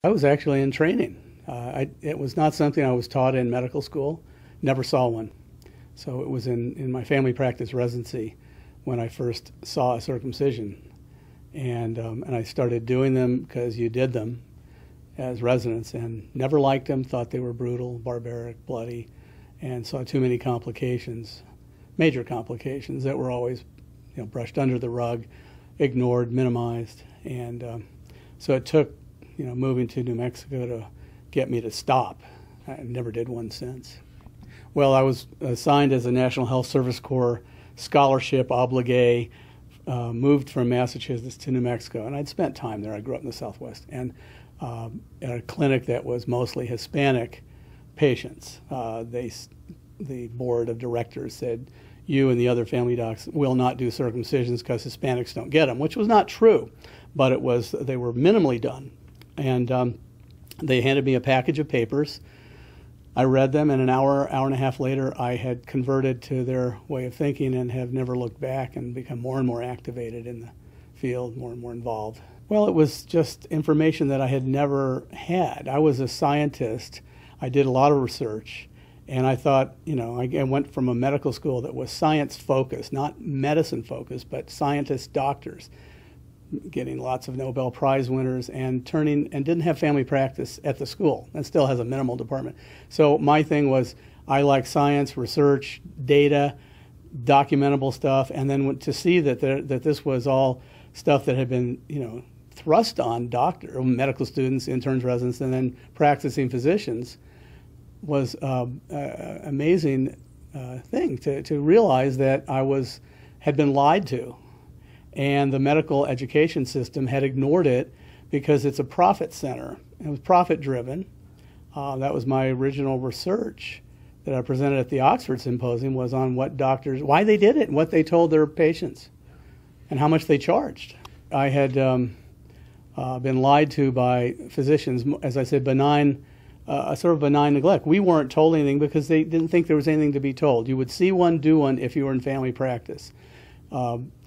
I was actually in training. It was not something I was taught in medical school. Never saw one. So it was in my family practice residency when I first saw a circumcision. And I started doing them because you did them as residents, and never liked them, thought they were brutal, barbaric, bloody, and saw too many complications, major complications that were always brushed under the rug, ignored, minimized. And so it took moving to New Mexico to get me to stop. I never did one since. Well, I was assigned as a National Health Service Corps scholarship obligé, moved from Massachusetts to New Mexico, and I'd spent time there. I grew up in the Southwest, and at a clinic that was mostly Hispanic patients. The board of directors said, you and the other family docs will not do circumcisions because Hispanics don't get them, which was not true, but they were minimally done. And they handed me a package of papers. I read them, and an hour and a half later, I had converted to their way of thinking and have never looked back and become more and more activated in the field, more and more involved. Well, it was just information that I had never had. I was a scientist. I did a lot of research, and I thought, I went from a medical school that was science-focused, not medicine-focused, but scientists, doctors, getting lots of Nobel Prize winners, and didn't have family practice at the school, and still has a minimal department. So my thing was, I like science, research, data, documentable stuff, and then to see that this was all stuff that had been, thrust on medical students, interns, residents, and then practicing physicians was an amazing thing to realize that had been lied to. And the medical education system had ignored it because it's a profit center. It was profit driven. That was my original research that I presented at the Oxford Symposium, was on why they did it, and what they told their patients, and how much they charged. I had been lied to by physicians, as I said, a sort of benign neglect. We weren't told anything because they didn't think there was anything to be told. You would see one, do one if you were in family practice.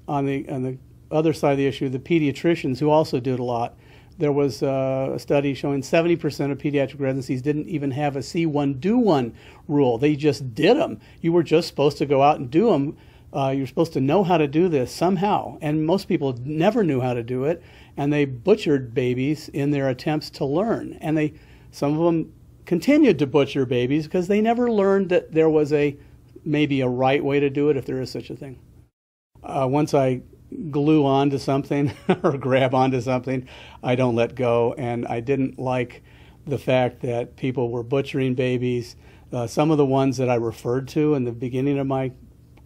On the other side of the issue, the pediatricians, who also did a lot, there was a study showing 70% of pediatric residencies didn't even have a see one, do one rule. They just did them. You were just supposed to go out and do them. You're supposed to know how to do this somehow. And most people never knew how to do it, and they butchered babies in their attempts to learn. And some of them continued to butcher babies because they never learned that there was maybe a right way to do it, if there is such a thing. Once I glue onto something or grab onto something, I don't let go. And I didn't like the fact that people were butchering babies. Some of the ones that I referred to in the beginning of my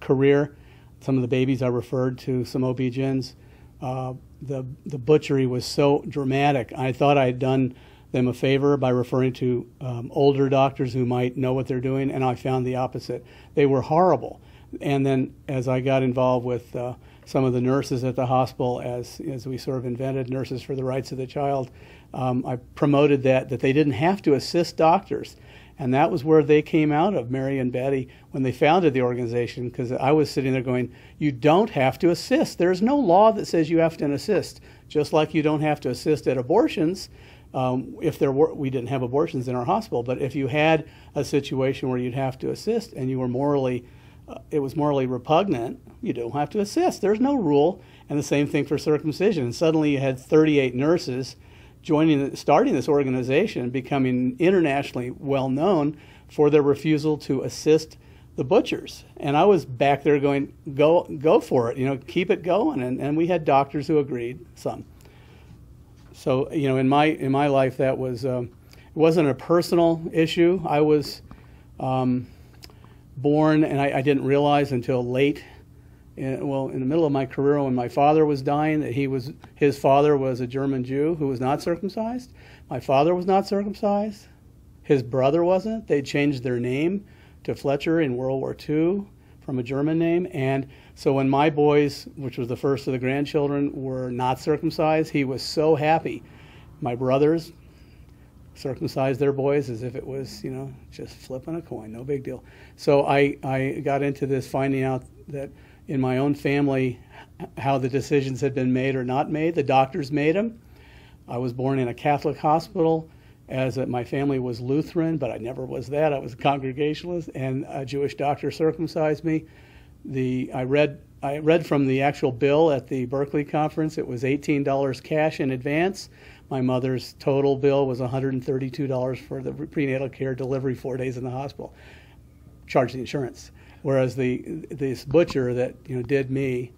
career, some of the babies I referred to, some OB-GYNs, the butchery was so dramatic. I thought I had done them a favor by referring to older doctors who might know what they're doing, and I found the opposite. They were horrible. And then as I got involved with some of the nurses at the hospital, as we sort of invented Nurses for the Rights of the Child, I promoted that they didn't have to assist doctors. And that was where they came out of, Mary and Betty, when they founded the organization, because I was sitting there going, you don't have to assist. There's no law that says you have to assist, just like you don't have to assist at abortions. We didn't have abortions in our hospital, but if you had a situation where you'd have to assist and you were it was morally repugnant, you don't have to assist. There's no rule. And the same thing for circumcision. And suddenly you had 38 nurses starting this organization, becoming internationally well known for their refusal to assist the butchers. And I was back there going, go for it, keep it going. And we had doctors who agreed, some. So, in my life, that was, it wasn't a personal issue. I was born, and I didn't realize until late, in the middle of my career, when my father was dying, that his father was a German Jew who was not circumcised. My father was not circumcised. His brother wasn't. They changed their name to Fletcher in World War II from a German name. And so when my boys, which was the first of the grandchildren, were not circumcised, he was so happy. My brothers circumcised their boys as if it was, just flipping a coin, no big deal. So I got into this, finding out that in my own family, how the decisions had been made or not made. The doctors made them. I was born in a Catholic hospital, my family was Lutheran, but I never was that. I was a Congregationalist, and a Jewish doctor circumcised me. I read from the actual bill at the Berkeley conference. It was $18 cash in advance. My mother's total bill was $132 for the prenatal care delivery, 4 days in the hospital. Charged the insurance. Whereas this butcher that did me,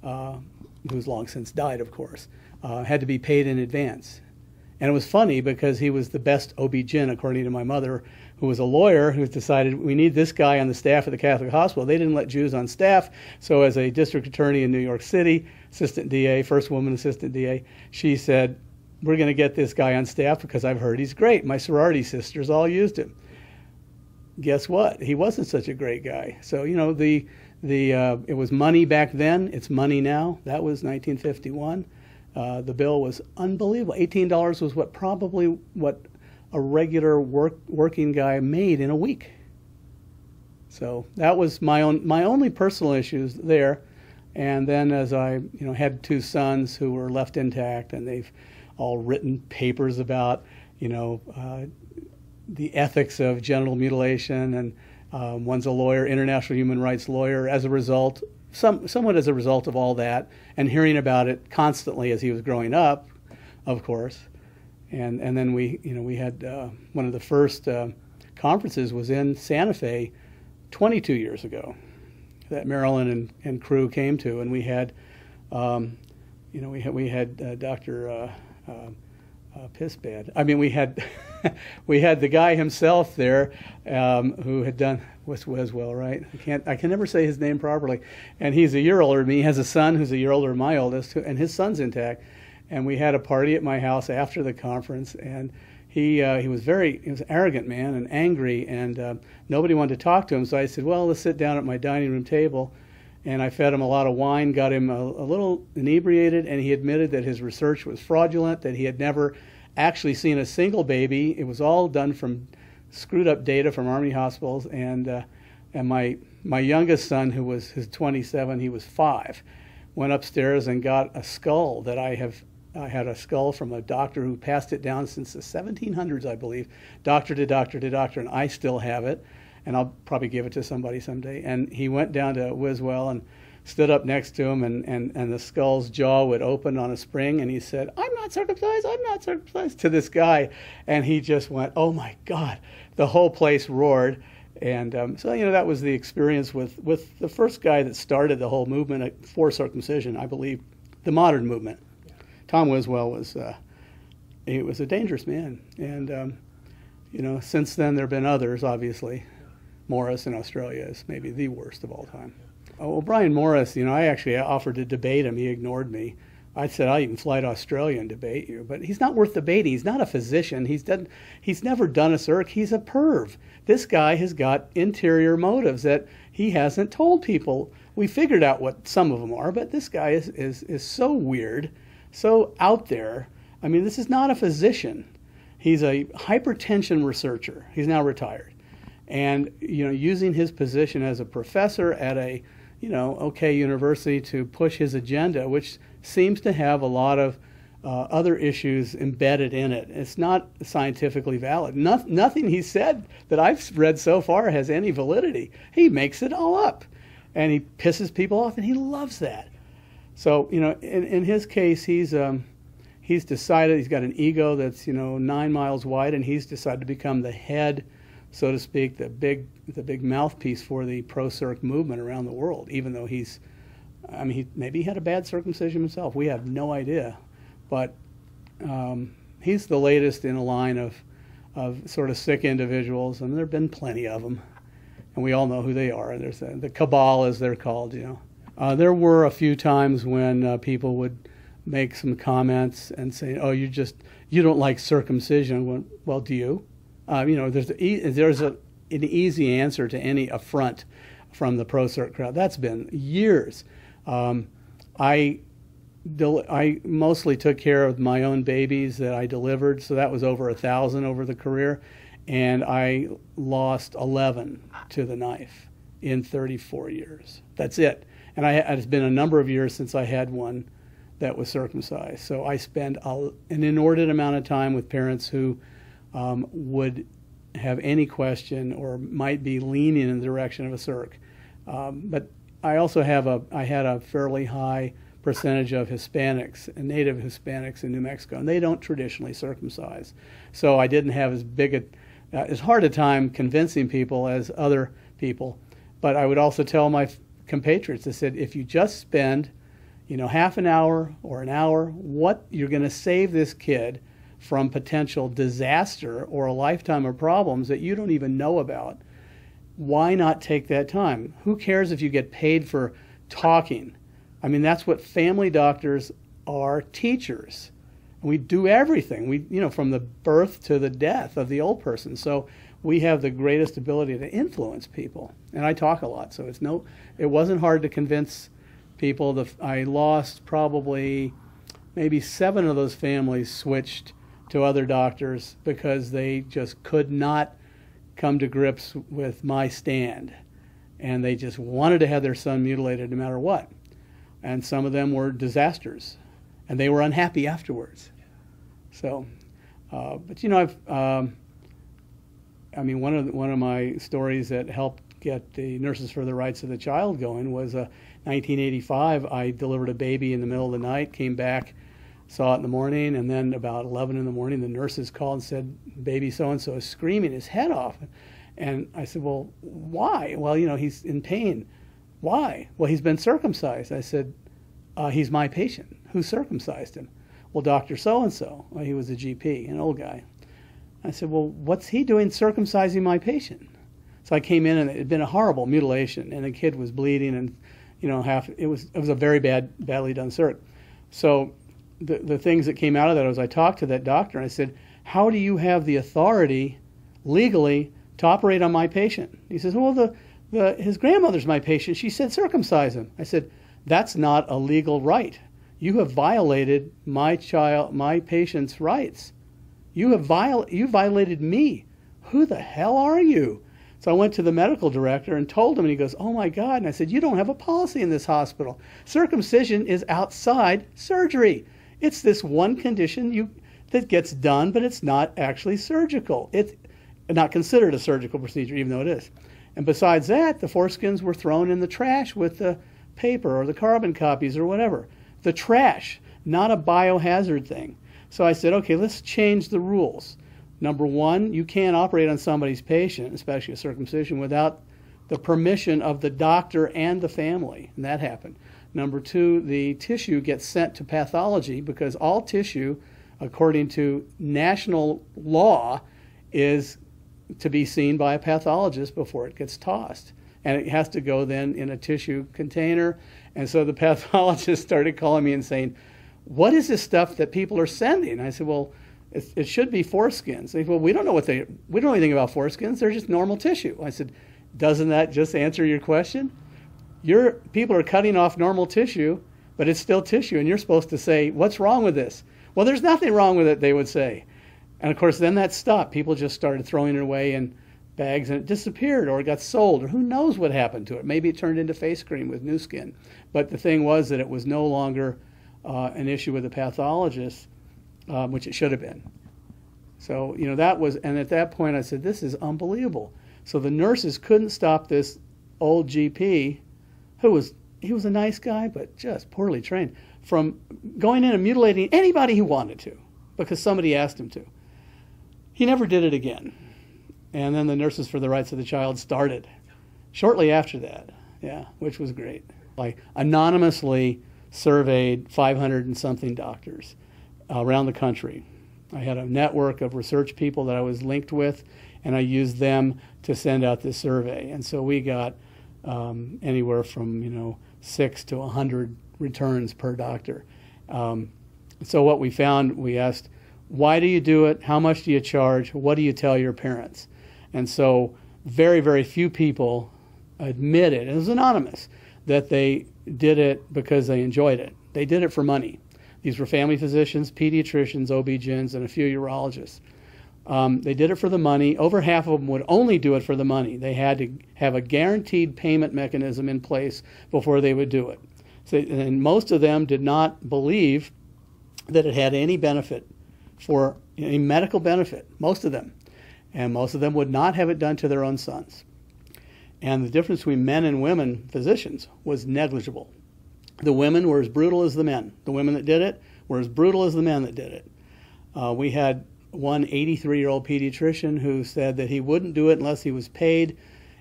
who's long since died, of course, had to be paid in advance. And it was funny because he was the best OB-GYN, according to my mother, who was a lawyer who decided we need this guy on the staff of the Catholic hospital. They didn't let Jews on staff. So as a district attorney in New York City, assistant DA, first woman assistant DA, she said, we're going to get this guy on staff because I've heard he's great. My sorority sisters all used him. Guess what? He wasn't such a great guy. So, it was money back then. It's money now. That was 1951. The bill was unbelievable. $18 was probably what a regular working guy made in a week. So that was my only personal issues there. And then as I had 2 sons who were left intact, and they've all written papers about the ethics of genital mutilation, and one's a lawyer, international human rights lawyer, as a result. Somewhat as a result of all that, and hearing about it constantly as he was growing up, of course. And then we had one of the first conferences was in Santa Fe 22 years ago that Marilyn and crew came to, and we had we had Dr. Pissbad. I mean, we had the guy himself there who had done Weswell, right? I can never say his name properly. And he's a year older than me. He has a son who's a year older than my oldest, and his son's intact. And we had a party at my house after the conference, and he was an arrogant man and angry, and nobody wanted to talk to him. So I said, well, let's sit down at my dining room table. And I fed him a lot of wine, got him a little inebriated, and he admitted that his research was fraudulent, that he had never actually seen a single baby. It was all done from screwed up data from Army hospitals. And my youngest son, who's 27, he was 5, went upstairs and got a skull that I had a skull from a doctor who passed it down since the 1700s, I believe, doctor to doctor to doctor, and I still have it. And I'll probably give it to somebody someday. And he went down to Wiswell and stood up next to him, and the skull's jaw would open on a spring, and he said, I'm not circumcised, to this guy. And he just went, oh my God. The whole place roared. And so that was the experience with the first guy that started the whole movement for circumcision, I believe, the modern movement. Tom Wiswell was a dangerous man. And, since then there have been others, obviously. Morris in Australia is maybe the worst of all time. Oh, well, Brian Morris, I actually offered to debate him. He ignored me. I said, I'll even fly to Australia and debate you. But he's not worth debating. He's not a physician. He's never done a circ. He's a perv. This guy has got interior motives that he hasn't told people. We figured out what some of them are, but this guy is so weird, so out there. I mean, this is not a physician. He's a hypertension researcher. He's now retired. And, using his position as a professor at a, university to push his agenda, which seems to have a lot of other issues embedded in it. It's not scientifically valid. Nothing he said that I've read so far has any validity. He makes it all up, and he pisses people off, and he loves that. So, in his case, he's decided, he's got an ego that's, 9 miles wide, and he's decided to become the head, so to speak, the big mouthpiece for the pro-circ movement around the world, even though maybe he had a bad circumcision himself. We have no idea. But he's the latest in a line of sort of sick individuals, and there have been plenty of them. And we all know who they are. There's the cabal, as they're called, There were a few times when people would make some comments and say, oh, you don't like circumcision. Well, do you? There's an easy answer to any affront from the pro-circ crowd. That's been years. I mostly took care of my own babies that I delivered, so that was over 1,000 over the career, and I lost 11 to the knife in 34 years. That's it. And it's been a number of years since I had one that was circumcised. So I spent an inordinate amount of time with parents who would have any question or might be leaning in the direction of a circ. But I also I had a fairly high percentage of Hispanics and native Hispanics in New Mexico, and they don't traditionally circumcise. So I didn't have as hard a time convincing people as other people. But I would also tell my compatriots, I said, if you just spend, half an hour or an hour, you're going to save this kid from potential disaster or a lifetime of problems that you don't even know about. Why not take that time? Who cares if you get paid for talking? I mean, that's what family doctors are, teachers. We do everything. From the birth to the death of the old person. So we have the greatest ability to influence people. And I talk a lot, so it wasn't hard to convince people. I lost probably maybe 7 of those families switched to other doctors because they just could not come to grips with my stand. And they just wanted to have their son mutilated no matter what. And some of them were disasters. And they were unhappy afterwards. So, but one of my stories that helped get the Nurses for the Rights of the Child going was 1985. I delivered a baby in the middle of the night, came back, saw it in the morning, and then about 11 in the morning, the nurses called and said, baby so-and-so is screaming his head off. And I said, well, why? Well, he's in pain. Why? Well, he's been circumcised. I said, he's my patient. Who circumcised him? Well, Dr. So-and-so. Well, he was a GP, an old guy. I said, well, what's he doing circumcising my patient? So I came in, and it had been a horrible mutilation, and the kid was bleeding, and it was a very badly done circ. So the things that came out of that was I talked to that doctor, and I said, how do you have the authority legally to operate on my patient? He says, well, his grandmother's my patient. She said circumcise him. I said, that's not a legal right. You have violated my patient's rights. You violated me. Who the hell are you? So I went to the medical director and told him, and he goes, oh my God. And I said, you don't have a policy in this hospital. Circumcision is outside surgery. It's this one condition that gets done, but it's not actually surgical. It's not considered a surgical procedure, even though it is. And besides that, the foreskins were thrown in the trash with the paper or the carbon copies or whatever. The trash, not a biohazard thing. So I said, okay, let's change the rules. Number one, you can't operate on somebody's patient, especially a circumcision, without the permission of the doctor and the family. And that happened. Number two, the tissue gets sent to pathology because all tissue, according to national law, is to be seen by a pathologist before it gets tossed. And it has to go then in a tissue container. And so the pathologist started calling me and saying, what is this stuff that people are sending? I said, well, it should be foreskins. They said, well, we don't know anything about foreskins. They're just normal tissue. I said, doesn't that just answer your question? People are cutting off normal tissue, but it's still tissue, and you're supposed to say, what's wrong with this? Well, there's nothing wrong with it, they would say. And of course, then that stopped. People just started throwing it away in bags, and it disappeared, or it got sold, or who knows what happened to it. Maybe it turned into face cream with new skin. But the thing was that it was no longer an issue with the pathologist, which it should have been. So, and at that point I said, this is unbelievable. So the nurses couldn't stop this old GP, he was a nice guy, but just poorly trained, from going in and mutilating anybody who wanted to, because somebody asked him to. He never did it again. And then the Nurses for the Rights of the Child started shortly after that, which was great. I anonymously surveyed 500 and something doctors around the country. I had a network of research people that I was linked with, and I used them to send out this survey. And so we got anywhere from 6 to 100 returns per doctor. So what we found, we asked, why do you do it? How much do you charge? What do you tell your parents? And so very, very few people admitted, it was anonymous, that they did it because they enjoyed it. They did it for money. These were family physicians, pediatricians, OB-GYNs, and a few urologists. They did it for the money. Over half of them would only do it for the money. They had to have a guaranteed payment mechanism in place before they would do it. So, and most of them did not believe that it had any benefit, for any medical benefit, most of them. And most of them would not have it done to their own sons. And the difference between men and women physicians was negligible. The women were as brutal as the men. The women that did it were as brutal as the men that did it. We had one 83-year-old pediatrician who said that he wouldn't do it unless he was paid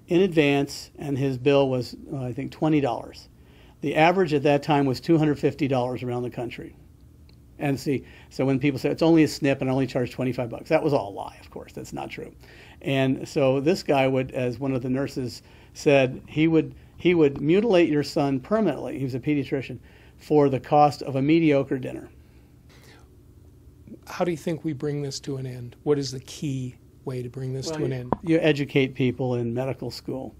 in advance, and his bill was, I think, $20. The average at that time was $250 around the country. And see, so when people say it's only a snip and I only charge $25, that was all a lie, of course. That's not true. And so this guy would, as one of the nurses said, he would mutilate your son permanently, he was a pediatrician, for the cost of a mediocre dinner. How do you think we bring this to an end? What is the key way to bring this to an end? You educate people in medical school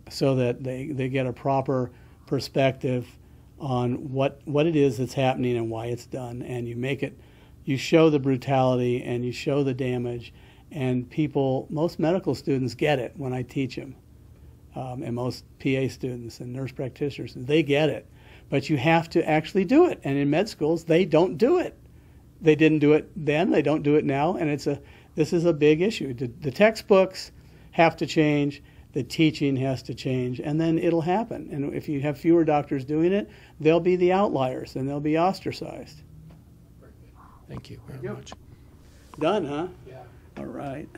so that they get a proper perspective on what it is that's happening and why it's done, and you show the brutality and you show the damage, and most medical students get it when I teach them, and most PA students and nurse practitioners, they get it. But you have to actually do it, and in med schools they don't do it. They didn't do it then, they don't do it now, and this is a big issue. The textbooks have to change, the teaching has to change, and then it'll happen. And if you have fewer doctors doing it, they'll be the outliers, and they'll be ostracized. Thank you very much. Done, huh? Yeah. All right.